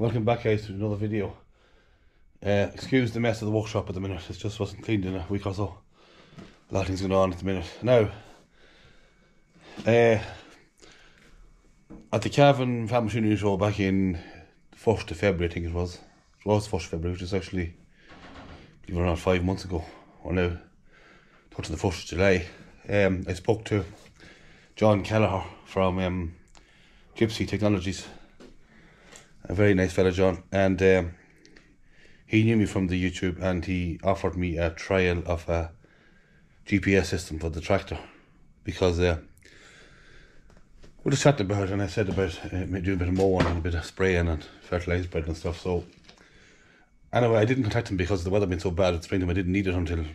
Welcome back, guys, to another video. Excuse the mess of the workshop at the minute. It just wasn't cleaned in a week or so. A lot of things going on at the minute. Now, at the Cavan Farm Machinery Show back in 1st of February, I think it was. It was 1st of February, which is actually around 5 months ago. Or now, touching the 1st of July. I spoke to John Kelliher from Gypsy Technologies. A very nice fella, John, and he knew me from the YouTube, and he offered me a trial of a GPS system for the tractor, because we just chatted about it, and I said about doing a bit of mowing and a bit of spraying and fertiliser spread and stuff. So anyway, I didn't contact him because the weather had been so bad at springtime. I didn't need it until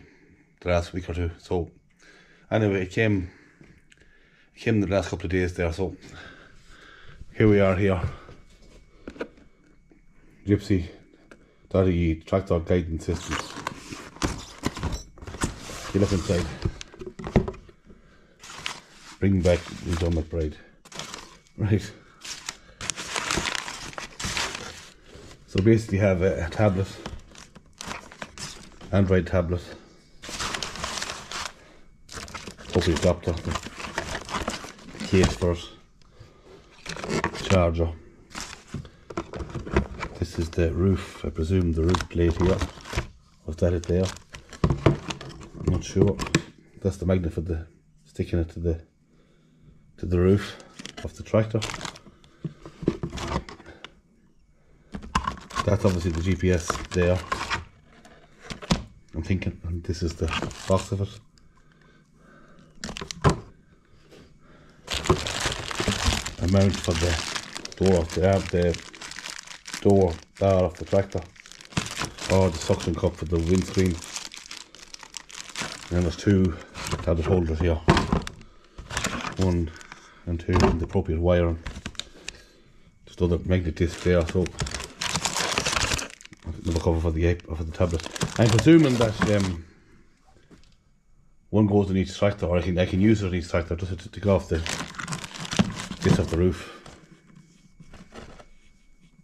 the last week or two. So anyway, it came in the last couple of days there. So here we are here. Gypsy.ie tractor guidance systems. You look inside. Bring back the John McBride. Right. So basically, have a tablet, Android tablet. Hopefully, adapter, the case for it, charger. This is the roof, I presume the roof plate here. Was that it there? I'm not sure. That's the magnet for the sticking it to the roof of the tractor. That's obviously the GPS there. I'm thinking, and this is the box of it. A mount for the door of the door bar of the tractor, or the suction cup for the windscreen. And there's two tablet holders here, 1 and 2, and the appropriate wiring. Just other magnet disc there, so another cover for the tablet. I'm presuming that one goes in each tractor, or I can use it in each tractor just to take off the bits of the roof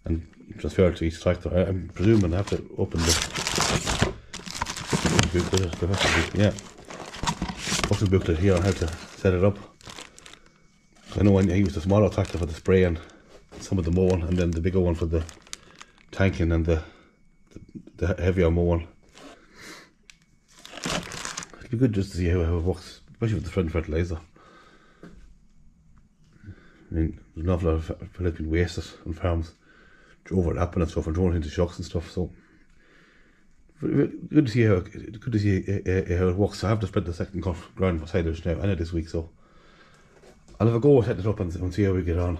and transfer it to each tractor. I'm presuming I have to open the booklet here on how to set it up. I know I use the smaller tractor for the spray and some of the mowing, and then the bigger one for the tanking and the heavier mowing. It'd be good just to see how it works, especially with the front fertiliser. I mean, there's an awful lot of fertiliser being wasted on farms, overlapping and stuff and throwing it into shocks and stuff. So good to see how it works. I have to spread the second ground for silage now, and this week, so I'll have a go at setting it up and see how we get on.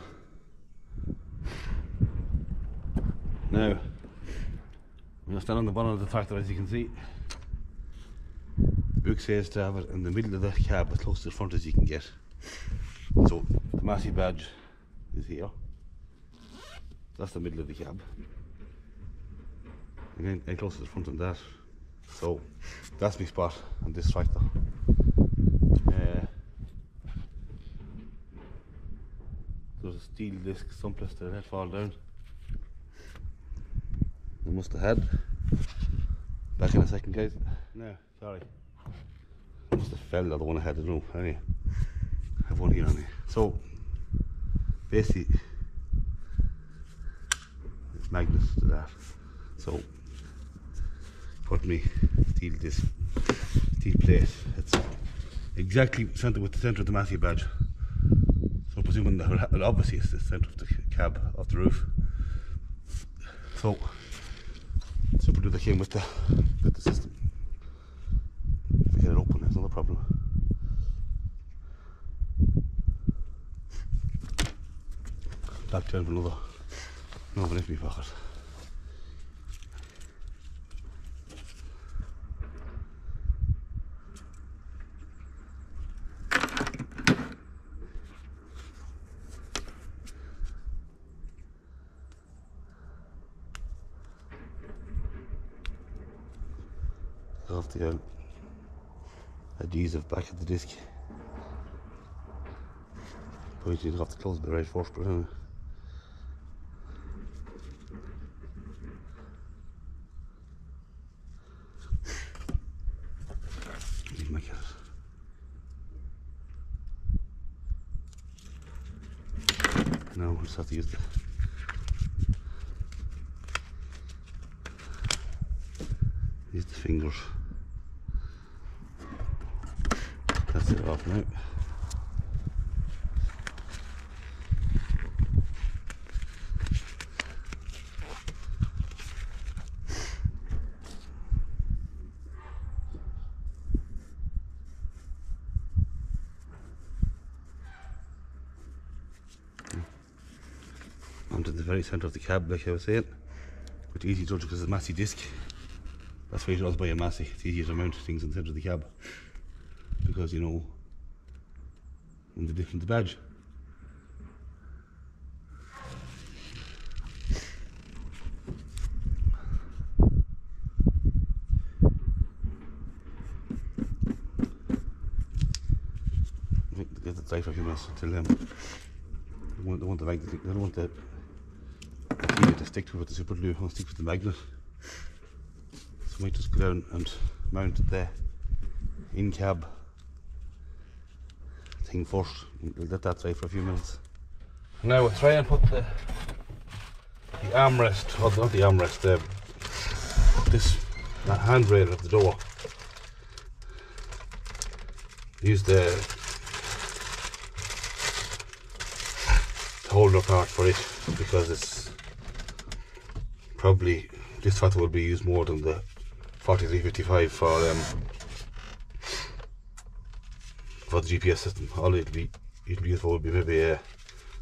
Now, I'm going to stand on the bottom of the tractor, as you can see. Book says to have it in the middle of the cab, as close to the front as you can get. So the Massey badge is here. That's the middle of the cab. Again, close to the front on that. So that's my spot on this tractor. There's a steel disc someplace to let fall down. I must have had. Back in a second, guys. No, sorry. I must have fell the other one I had. I don't know. Anyway, I have one here on me. So basically, it's magnets to that. So put me steel plate. It's exactly centre with the centre of the Massey badge. So presuming that obviously it's the centre of the cab of the roof. So super duper came with the system. If we get it open, that's not a problem. Back down for another in my pocket. Off the adhesive back of the disc. Probably you'd have to close the right first, but anyway. we'll just have to use the fingers. That's it off now. Onto the very centre of the cab, like I was saying, with easy touch because it's a massy disc. That's why you always buy a massy. It's easier to mount things in the centre of the cab because you know in the badge. Get the drive for a few minutes until they want the magnet. They don't want the key to stick to it with the super glue. They want to stick with the magnet. So I might just go down and mount the in-cab thing first. We'll let that dry for a few minutes. Now we'll try and put the armrest, or not the armrest, this handrail of the door. Use the holder part for it because it's probably, this throttle will be used more than the 4355 for the GPS system. All it'll be used for will be maybe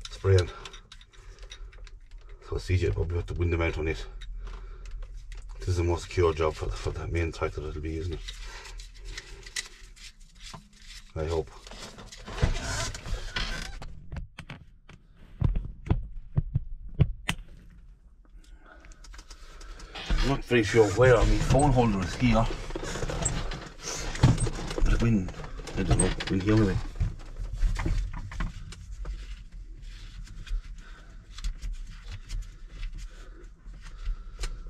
spraying. So it's easier probably with the window mount on it. This is the most secure job for the main tractor that'll be using it, I hope. I'm not very sure where my phone holder is here. But it went, I don't know, it went the other way.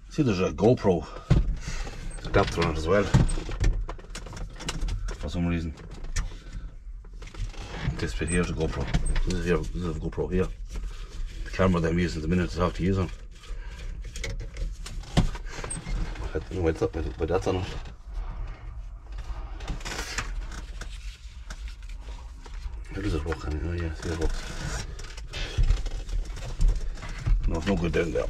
See, there's a GoPro adapter on it as well. For some reason. This bit here is a GoPro. This is a GoPro here. The camera that I'm using at the minute is hard to use on. I don't know why that's on it. How does it work? Oh yeah, see it works. No, it's no good down there.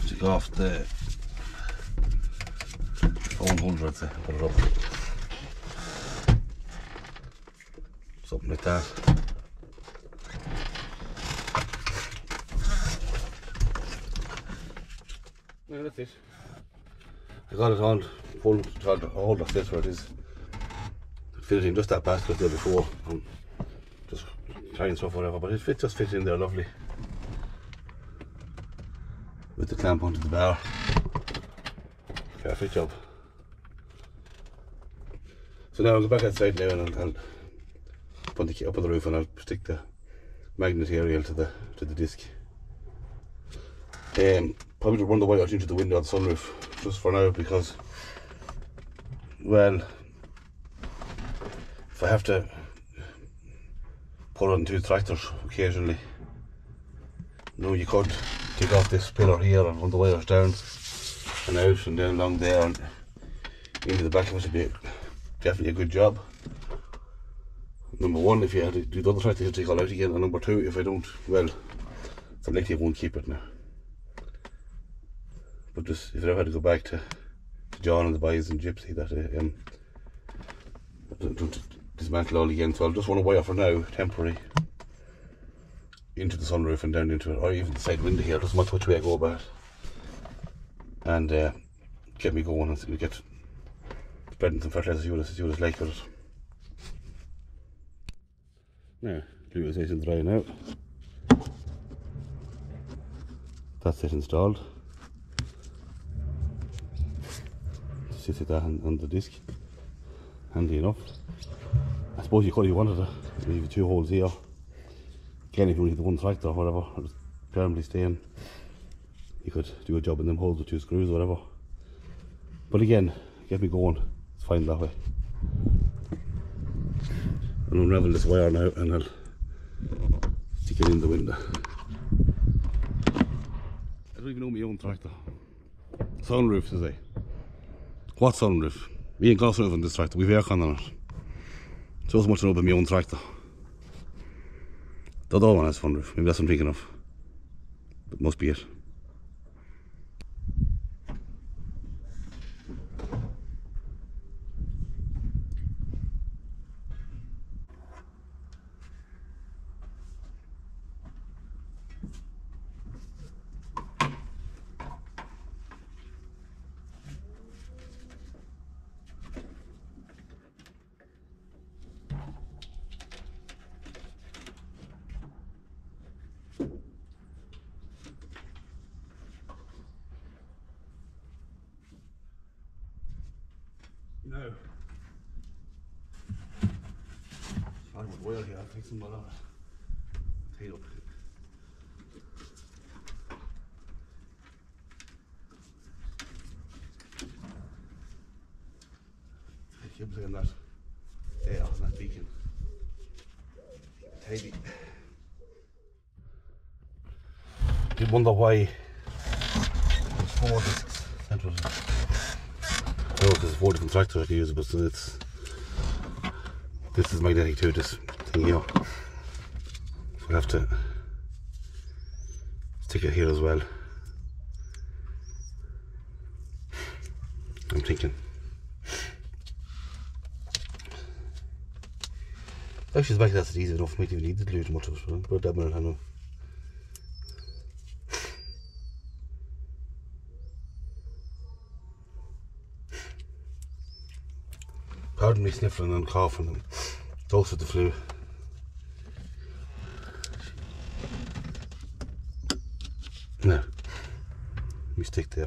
Take off the phone holder, I'd say. Put it up. Something like that. Yeah, that's it. I got it on full to hold like this where it is. Fit it in just that basket there before. And just trying stuff, whatever, but it just fits in there lovely. With the clamp onto the bar. Perfect job. So now I'll go back outside now and I'll put the key up on the roof and I'll stick the magnet aerial to the disc. Probably run the wire out into the window of the sunroof just for now because, well, if I have to pull on two tractors occasionally, no, you could take off this pillar here and run the wires down and out and down along there and into the back of it would be definitely a good job. Number one, if you had to do the other tractor, you take all out again, and number two, if I don't, well, it's likely I won't keep it now. But just if I ever had to go back to John and the boys and Gypsy, that don't dismantle all again, so I'll just run a wire for now, temporary, into the sunroof and down into it, or even the side window here. Doesn't matter which way I go about it, and get me going and get spreading some fertiliser, see what it's like with it. Now, glue is nice and dry now. That's it installed. Sits like that on the disc. Handy enough. I suppose you could, if you wanted to leave two holes here. Again, if you only have the one tractor or whatever, or just permanently staying, you could do a job in them holes with two screws or whatever. But again, get me going. It's fine that way. I'll unravel this wire now and I'll stick it in the window. I don't even know my own tractor. Sunroof, says I. What sunroof? We ain't got a sunroof on this tractor, we've aircon on it. So as much to know about my own tractor. The other one has sunroof, maybe that's what I'm thinking of. But must be it. No. I would wheel here, I'll take some more of it. Tail up. I keep saying that. Yeah, it's not beacon. Tidy. Did wonder why there's 4 discs central. I know there's 4 different tractors I can use, but it's this is magnetic too, this thing here. So I have to stick it here as well. I'm thinking. Actually, the back of that's easy enough for me to even need to do much of it, but that minute I know. Pardon me sniffling and coughing and dose with the flu. Now, we stick there.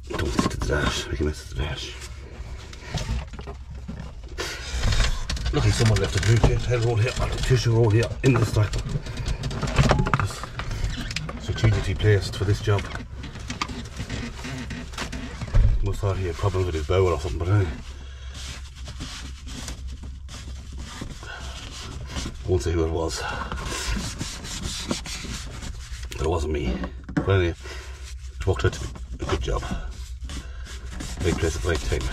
Don't stick to the dash, we can mess with the dash. Luckily someone left a blue tail roll here, or the tissue roll here in this tractor. Just strategically placed for this job. Must thought he had problems with his bowel or something, but anyway. I won't say who it was. But it wasn't me. But anyway, it worked out to be a good job. Right place at the right time.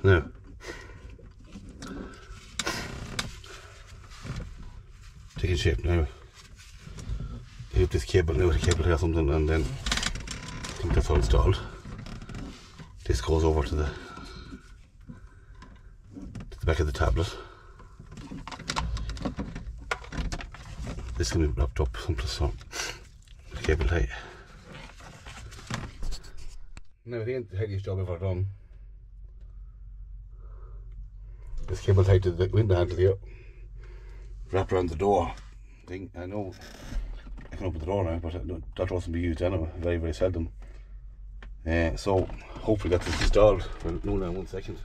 Now, taking shape now. I hook this cable now with a cable here or something, and then I think that's all installed. This goes over to the back of the tablet. This can be wrapped up someplace so with cable tie. Now, it ain't the heaviest job I've ever done. This cable tied to the window handle here. Wrap around the door thing. I know I can open the door now, but that doesn't be used anyway, very, very seldom. So hopefully that's installed. Well, no, now 1 second.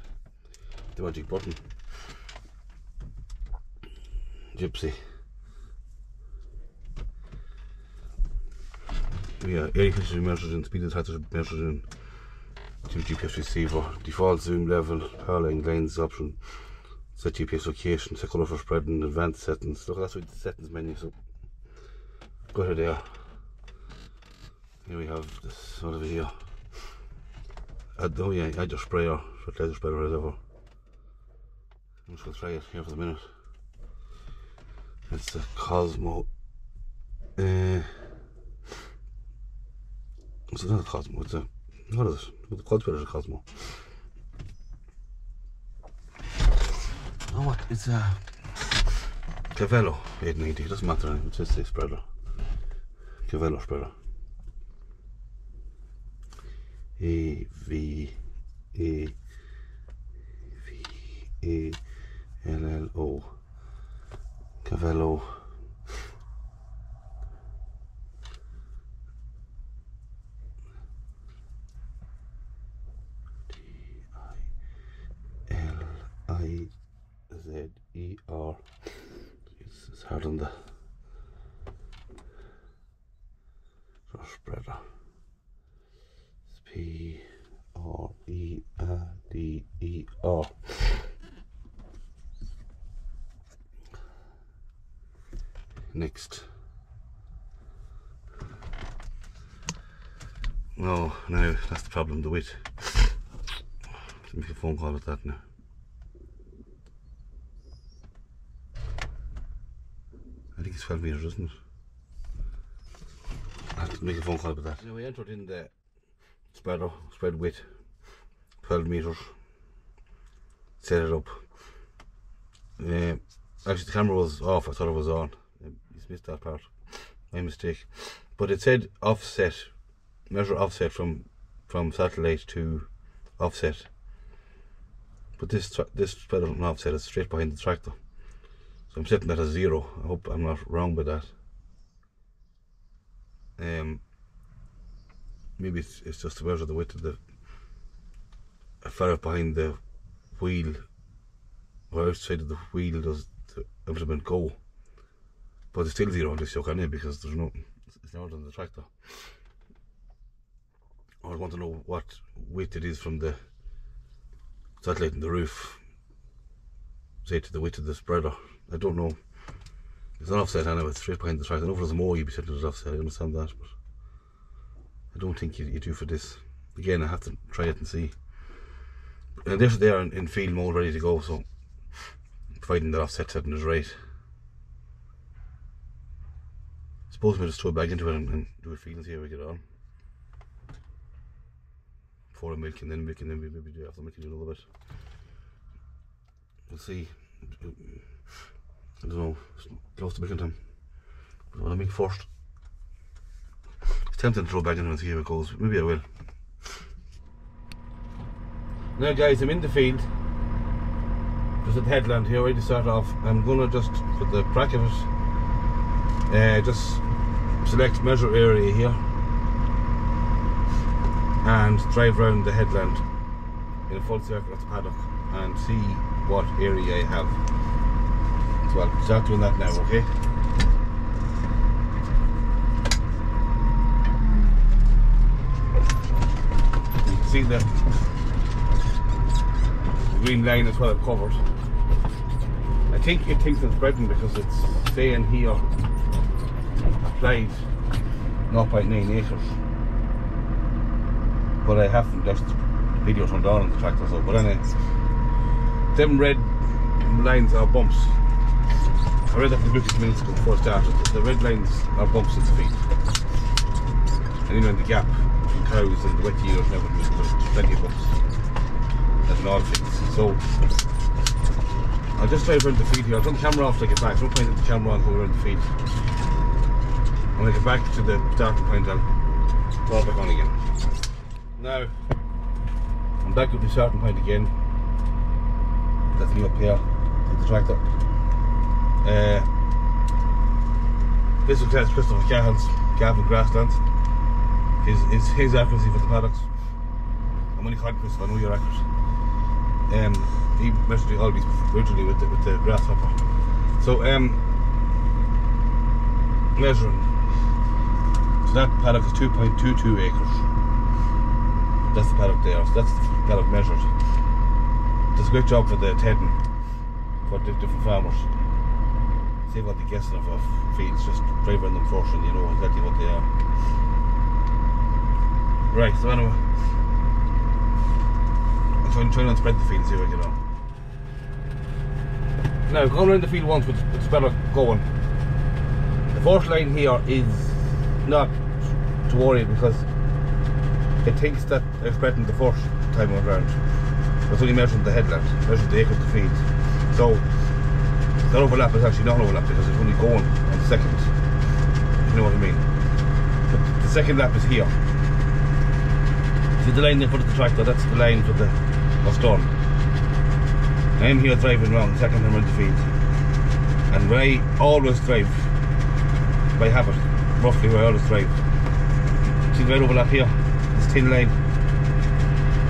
The magic button. Gypsy. Yeah, air efficiency measured in, speed and height measured in. 2 GPS receiver, default zoom level, power line lines option, set GPS location, set colour for spreading, advanced settings. Look, that's what the settings menu, so go ahead there. Here we have this sort of here. Add your sprayer, fertiliser sprayer or whatever. I'm just going to try it here for the minute. It's a Cosmo. It's not a Cosmo, it's a, what is it? The quad spreader is a Cosmo. Oh, what? It's a Cavello 890, it doesn't matter, it's just a spreader. Cavello spreader. A-V-E-V-E-L-L-O Cavello. T-I-L-I-Z-E-R. It's hard on the spreader. It's P-R-E-R-D-E-R. Next. No, now that's the problem, the width. Let's make a phone call with that now. I think it's 12 meters, isn't it? I have to make a phone call about that. Now we entered in the spread width, 12 meters. Set it up. Actually the camera was off, I thought it was on. Just missed that part, my mistake. But it said offset, measure offset from satellite to offset. But this spreader doesn't offset, it's straight behind the tractor. So I'm setting that as 0. I hope I'm not wrong with that. Maybe it's just to measure the width of the ferret behind the wheel, or outside of the wheel does the implement go. But it's still 0 on this yoke anyway, because there's no, it's not on the tractor. I want to know what width it is from the satellite in the roof, say to the width of the spreader. I don't know. It's not offset anyway, it's straight behind the tractor. I know if it was a mower you'd be setting it offset, I understand that, but I don't think you do for this. Again, I have to try it and see. And they're there in field mode ready to go, so providing that offset setting is right. Suppose we just throw it back into it and do a feel and see how we get on. Before milk and then maybe do after milking a little bit. We'll see. I don't know, it's close to milking time. But I want to milk first. It's tempting to throw it back in and see how it goes. Maybe I will. Now guys, I'm in the field. Just at the headland here, ready to start off. I'm gonna just, for the crack of it, just select measure area here and drive around the headland in a full circle at the paddock and see what area I have. So I'll start doing that now, okay? You can see the green line is what I've covered. I think it thinks it's spreading because it's saying here applied 0.9 acres. But I haven't left the video turned on the tractor, so but anyway. Them red lines are bumps. I read that from the book a few minutes ago before I started. The red lines are bumps in the feet. And you know in the gap between cows and the wet years and everything, there's plenty of bumps. That's an oil fix. So I'll just drive around the feed here. I'll turn the camera off to get back. Don't point at the camera on and go around the feed. When I get back to the starting point, I'll draw it back on again. Now I'm back at the starting point again. That's me up here, take the tractor. This will test Christopher Gavin Grasslands. His accuracy for the paddocks. I'm only calling Christopher, I know you're accurate. He measured all these originally with the grasshopper. So measuring. So that paddock is 2.22 acres. That's the paddock there. So that's the paddock measured. Does a great job for the tending for different farmers. See what they're guessing of fields, just drive around them first and you know exactly what they are. Right, so anyway, I'm trying to spread the field and see how I get on. Now, going around the field once with the spreader going. The first line here is not to worry because it thinks that I'm spreading the first time around. It's only measuring the headland, measuring the acres of the field. So that overlap is actually not an overlap because it's only going on the second. You know what I mean? But the second lap is here. See the line in front of the tractor, that's the line for the what's done. I'm here driving around, second time around the field. And when I always drive, by habit, roughly where I always drive. See the line overlap here? This thin line.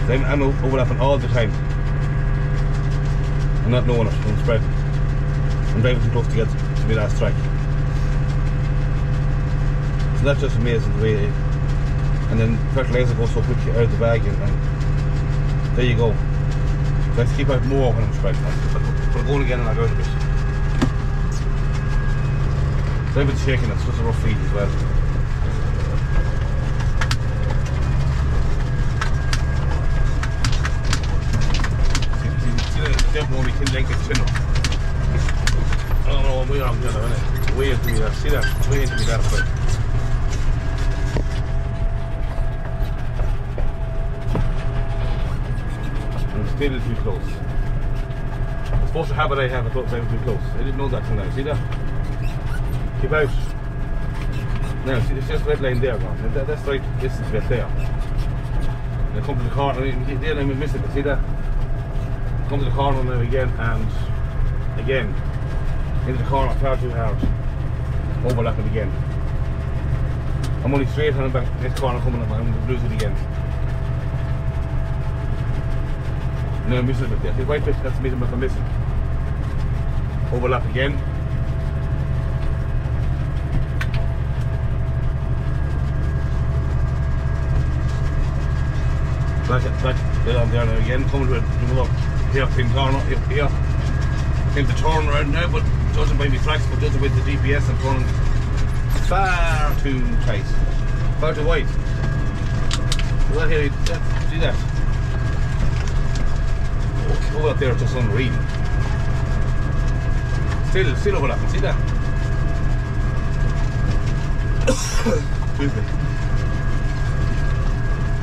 So I'm overlapping all the time. I'm not knowing it, I'm spreading. I'm driving too close to get to my last track. So that's just amazing the way it, and then fertiliser goes so quickly out of the bag, and there you go. So I have to keep out more when I'm spreading. But I'm going again and I'll go out a bit. So I've been shaking, it's just a rough feed as well. See the devil only can link its chin up. I don't know what way I'm doing now, innit? Way into me that, see that? Way into me that side. I'm still too close. It's supposed to habit I have, I thought I was too close. I didn't know that till now, see that? Keep out. Now, see, there's just a red line there, man. That's the right distance right there. And I come to the corner, then I'm missing it, see that? Come to the corner now again, and again. Into the corner, far too hard. Overlapping again. I'm only straight on the back, next corner coming up, and I'm going to lose it again. Now I'm missing a bit there. The white bit, that's the middle I'm missing. Overlap again. Back, get on there now again, coming to it, look, here, pin corner, here. Came to turn around now, but judging by my tracks, but judging with the GPS, I'm turning far too tight, far too wide. So that here, see that? Over up there, it's just unreal. Still overlapping, see that? Excuse me.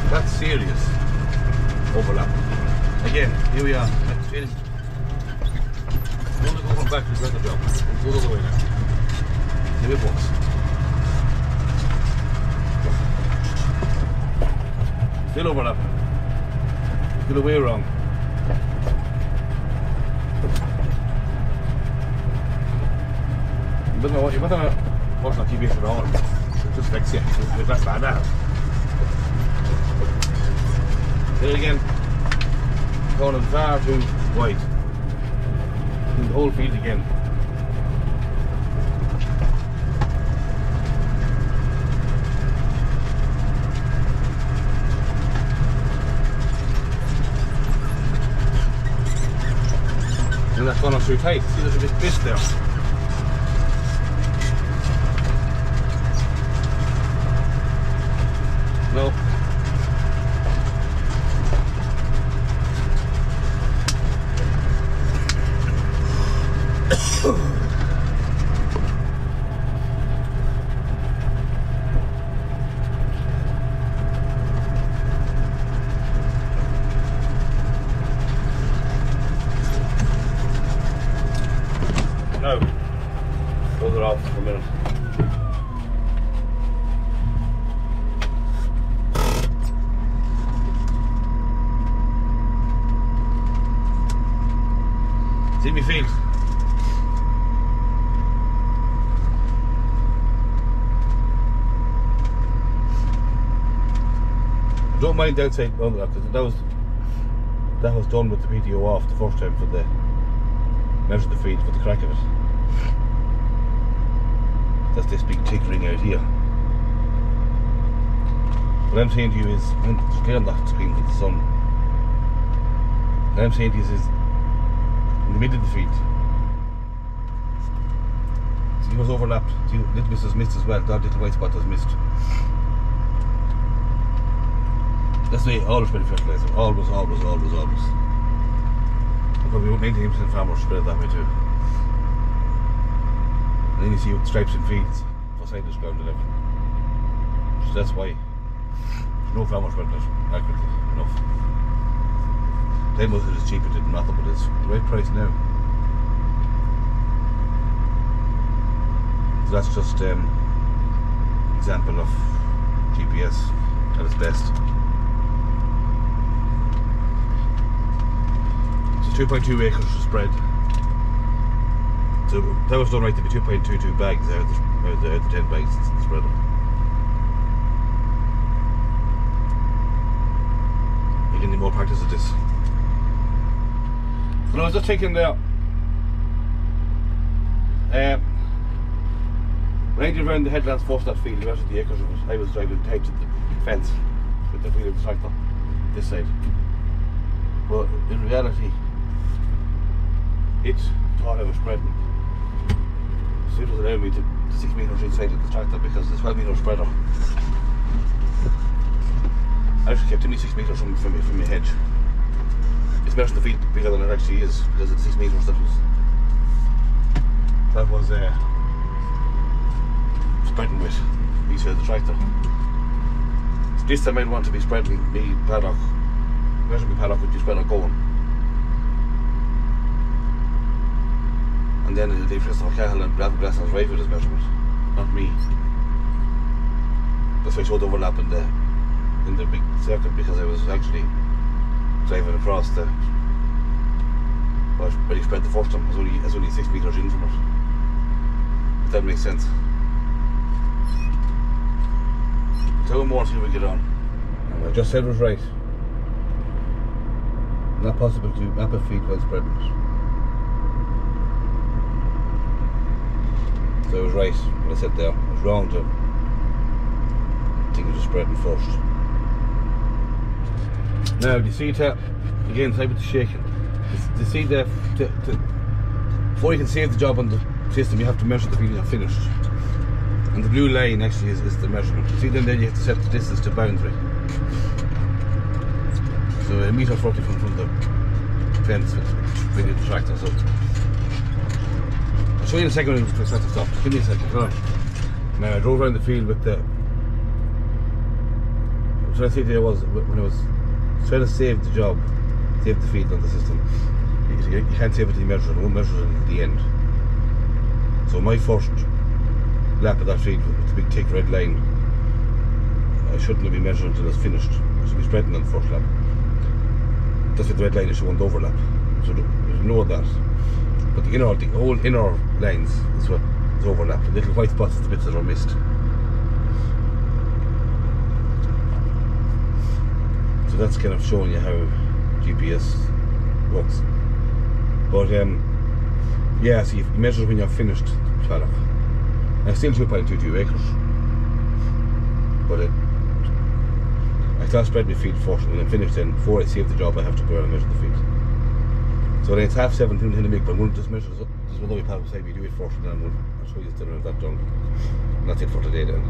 That's serious. Overlap. Again, here we are. I'm going to go from back to the other job. Go the other way now. Here it walks. Still overlapping. Still the way wrong. But no, you better not watch on TV at all. It just affects you. That's bad now. There again, going far too wide. In the whole field again. And that's gone on too tight. See, there's a bit twist there. No. No, those are off for a minute. See me feet. Don't mind the outside under that, that was done with the PTO off the first time for the measure the feed for the crack of it. That's this big tick ring out here. What I'm saying to you is, just clear on that screen for the sun. What I'm saying to you is in the middle of the feed. See what's overlapped. See, little bit has missed as well. That little white spot has missed. That's the way always spread fertiliser. Always. Probably 99% farmers spread it that way too. And then you see with stripes and feeds outside this ground and everything. So that's why no farmer spread it accurately enough. Then was it as cheap, it didn't matter, but it's the right price now. So that's just example of GPS at its best. 2.2 acres to spread. So that was done right to be 2.22 bags out of the 10 bags to spread them. You can need more practice of this. But I was just thinking there, When I did around the headlands first that field, measured the acres of it, I was driving types at the fence with the wheel of the tractor, this side. But in reality, it thought I was spreading. So it was allowing me to 6 metres inside of the tractor because the 12 metre spreader I actually kept only 6 metres from my hedge. It's measuring the field bigger than it actually is because it's 6 metres that was spreading with each side of the tractor. So this time I'd want to be spreading me paddock, measuring my paddock with the spreader going. And then it'll leave Crystal Cahill and gravel grass and right with his measurement, not me. That's why I showed overlap in the big circuit because I was actually driving across the. Well, I already spread the first time. I was only 6 metres in from it. If that makes sense. Two more till we get on. I just said it was right. Not possible to map a feed while spreading it. So I was right when I said there. I was wrong to think it was spreading first. Now the seed tap, again, type of the shaking. The seed there, before you can save the job on the system, you have to measure the field you have finished. And the blue line actually is the measurement. See, then you have to set the distance to boundary. So 1.40 metre from the fence with the tractor. So I'll show you in a second when it's to stop. Just give me a second. Right. Now I drove around the field with the. What I was trying to say there was when I was trying to save the job, save the field on the system. You can't save it till you measure it. It won't measure it at the end. So my first lap of that field with the big thick red line, I shouldn't have been measuring until it's finished. I should be spreading on the first lap. That's with the red line, it won't overlap. So you know that. But the whole inner lines is what is overlapped. The little white spots are the bits that are missed. So that's kind of showing you how GPS works. But yeah, so you measure when you're finished paddock. I still 2.22 acres. But I start spreading my feed first, and when I'm finished then, before I save the job I have to go around and measure the feed. So then it's 7:30 in the make, but I'm going to just measure this up. Just with the paddock beside me, do it first, and then I'll show you still when that's done. And that's it for today then.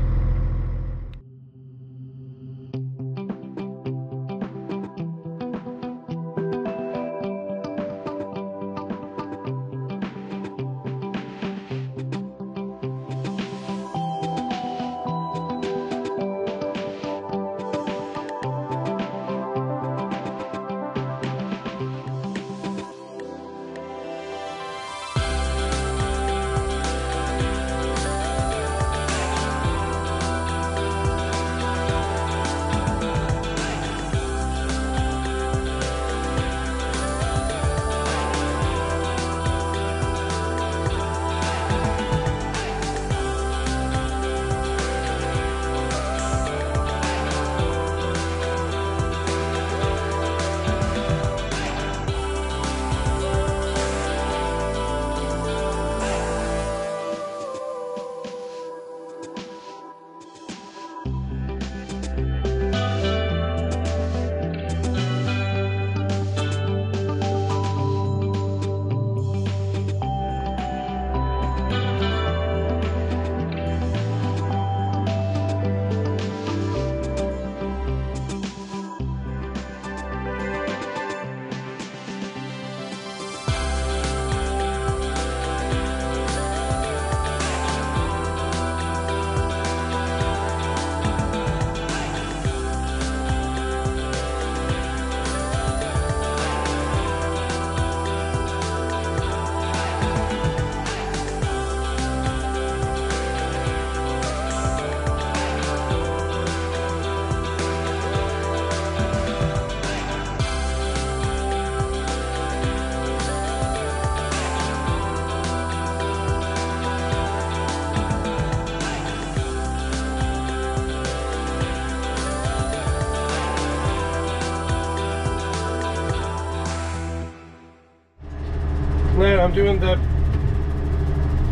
Now I'm doing the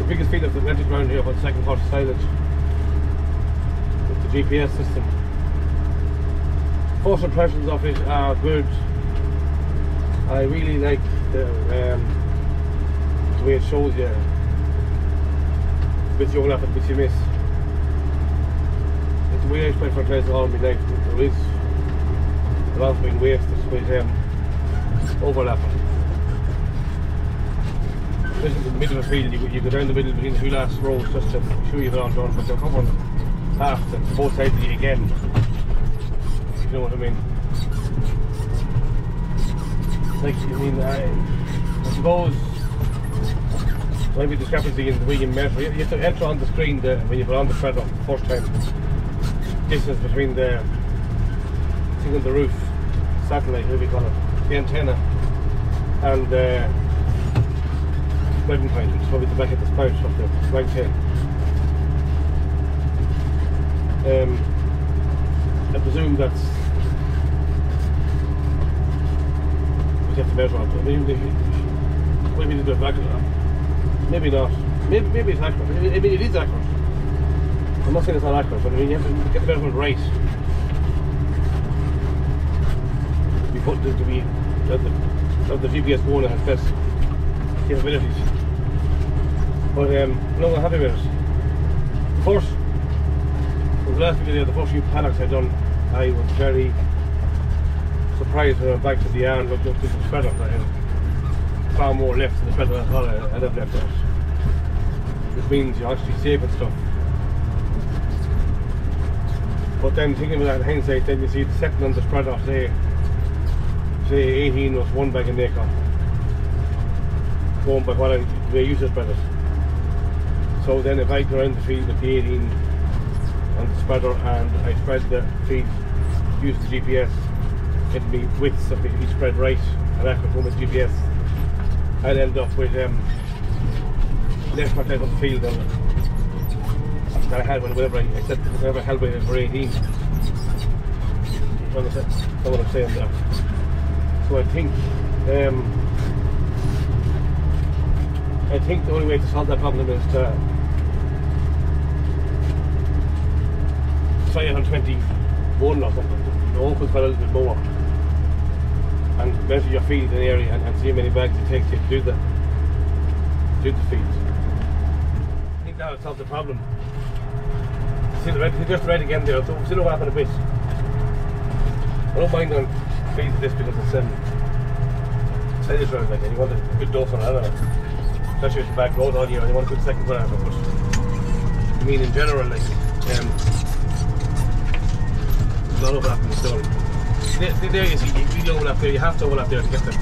biggest biggest field of the electric around here, about second cut silage with the GPS system. First impressions of it are good. I really like the way it shows you bits you overlap and bits you miss. It's the way I spread fertiliser all my life. There is a lot of being wasted with overlapping. Especially in the middle of the field, you go down the middle between the two last rows just to show you they're all done, but they're covering half to both sides of you again. You know what I mean? Like, I mean, I suppose there might be discrepancy in the way you measure. You have to enter on the screen when you put on the spreader the first time. Distance between the thing on the roof, satellite, whatever you call it, the antenna, and the spreading point, which is probably the back of the spout of the right tail. I presume that's what you have to measure on. Maybe it's a bit accurate. Maybe not. Maybe it's accurate. I mean, it is accurate. I'm not saying it's not accurate, but I mean, you have to get the measurement right. We put the GPS going at its best capabilities. But no, I'm happy with it. First, the last video, the first few paddocks I'd done, I was very surprised when I went back to the yard and looked at the spreader. I had far more left in the spreader than I thought I'd have left out. Which means you're actually saving stuff. But then thinking about that in hindsight, then you see the second on the spreader, say 18 was one bag of acre, going by what the way I use the spreaders. So then if I go around the field with the 18 on the spreader and I spread the feed, use the GPS, it'll be widths of each spread right, and I could go with GPS. I'll end up with less fertiliser on the field than I had whenever I held by it for 18. You understand what I'm saying there? So I think the only way to solve that problem is to try it on 21 or something. Open for a little bit more and measure your feed in the area and see how many bags it takes you to do the feed. I think that would solve the problem. See the red, just the red again there, so see what happened a bit. I don't mind on feed this because it's silage round, like, and you want a good dose on it, I don't know. Especially if the bag goes all year and you want a good second for it. But I mean in general, like, a lot of overlap in the stone. There you see, you really overlap there, you have to overlap there to get the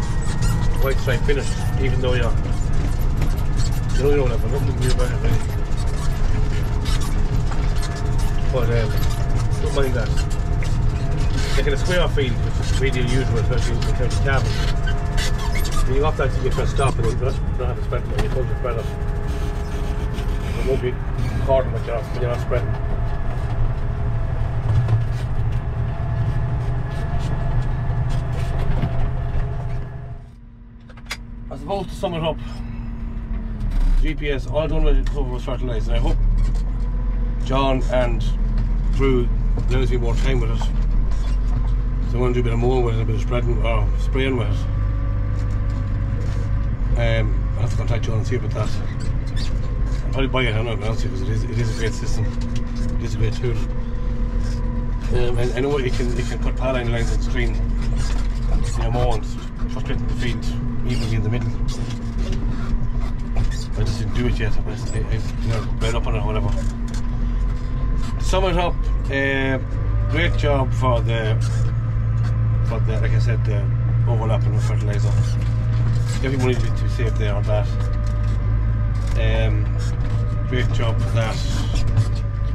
white stripe finished, even though you're overlap, but nothing to do about it really. But don't mind that. Like in a square field, which is really unusual, especially in terms of cabin. When you off that, you press stop and you don't have to spread it when you pull the spreader. It won't be recording when you're not spreading. I suppose to sum it up, GPS, all I done with it was fertiliser. I hope John and Drew let us be more time with it. So I want to do a bit of mowing with it, a bit of spreading or spraying with it. I'll have to contact John and see about that. I'll probably buy it, I'm not going to because it is a great system. It is a great tool. I know you can cut power line lines on screen, mowing, frustrating the feed evenly in the middle. I just didn't do it yet. I read up on it or whatever. To sum it up, great job for the like I said, the overlapping with fertiliser. Every money to be saved there on that. Great job for that,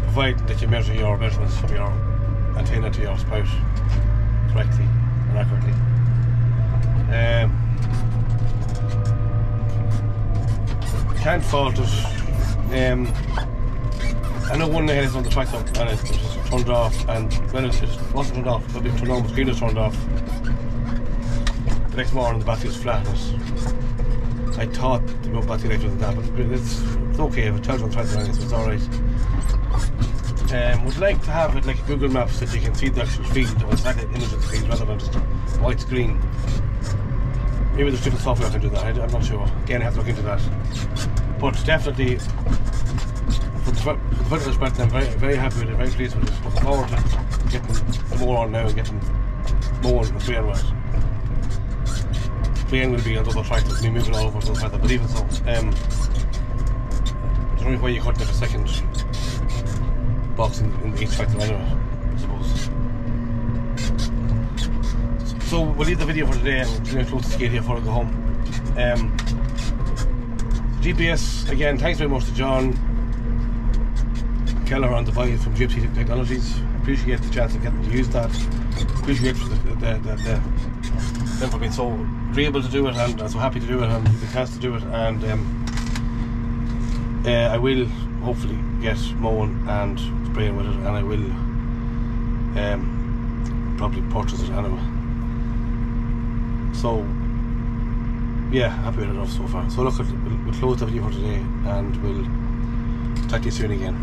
provided that you measure your measurements from your antenna to your spout correctly and accurately. Can't fault it. I know one day I was on the tractor and it was turned off, and when it wasn't turned off, but it turned on, the screen was turned off. The next morning the battery was flat. I thought the battery life wasn't that, but it's okay. If it's 12 on 20 so it's alright. Would like to have it like Google Maps so that you can see the actual field, or exactly image of the field rather than just white screen. Maybe there's different software that can do that. I'm not sure. Again, I have to look into that. But definitely, for the fertiliser spread, I'm very happy with it, very pleased with it. Looking forward to getting the mower on now and getting mowing and spraying with it. Spraying will be on other tractors, me moving all over, but even so, there's only way you couldn't have a second box in each tractor anyway, I suppose. So we'll leave the video for today, and we're going to close the skate here before I go home. GPS, again, thanks very much to John Kelliher on the buy from Gypsy Technologies. Appreciate the chance of getting to use that. Appreciate them for being so agreeable to do it, and so happy to do it, and the chance to do it. And I will hopefully get mowing and spraying with it, and I will probably purchase it anyway. So yeah, happy with it enough so far. So look, we'll close the video for today, and we'll talk to you soon again.